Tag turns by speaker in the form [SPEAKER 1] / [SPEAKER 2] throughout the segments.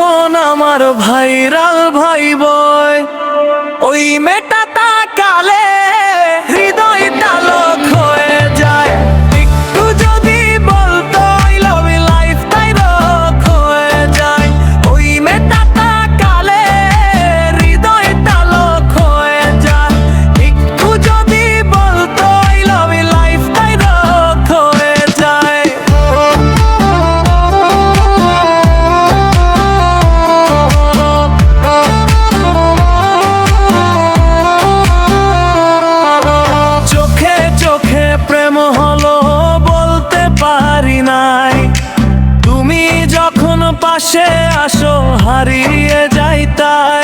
[SPEAKER 1] এখন আমার ভাইরাল ভাই বয়। ওই মেয়েটা তাকালে হৃদয়টা লোক হয়ে যায়। একটু যদি বলতো I love you life তাই রোগ হয়ে যায়। ওই মেয়েটা তাকালে হৃদয়টা লোক হয়ে যায়। একটু যদি বলতো I love you life তাই রোগ হয়ে যায়। চোখে চোখে প্রেম হলো বলতে পারি নাই। তুমি যখন পাশে আসো হারিয়ে যাই তাই।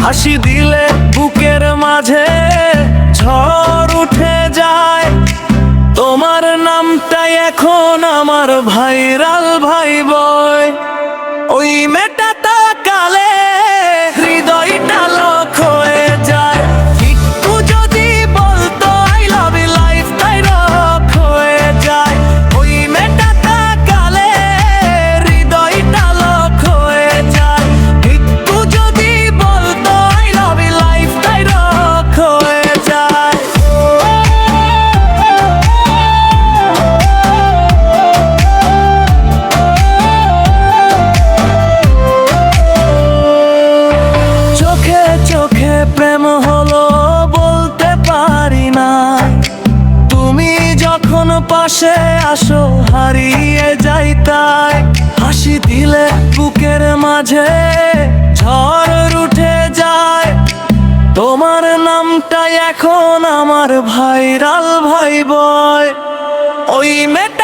[SPEAKER 1] হাসি দিলে বুকের মাঝে ঝড় উঠে যায়। তোমার নামটাই এখন আমার ভাইরাল ভাই বয়। ওই মেয়েটা তাকালে হৃদয়টা লোক হয়ে যায়। একটু যদি বলতো I love you life তাই রোগ হয়ে যায়। ওই মেয়েটা তাকালে হৃদয়টা লোক হয়ে যায়। একটু যদি বলতো I love you life তাই রোগ হয়ে যায়। চোখে চোখে প্রেম হলো বলতে পারি না। তুমি যখন পাশে আসো হারিয়ে যাই তাই। হাসি দিলে বুকের মাঝে ঝড় উঠে যায়। তোমার নামটাই এখন আমার ভাইরাল ভাই বয়। ওই মেয়েটা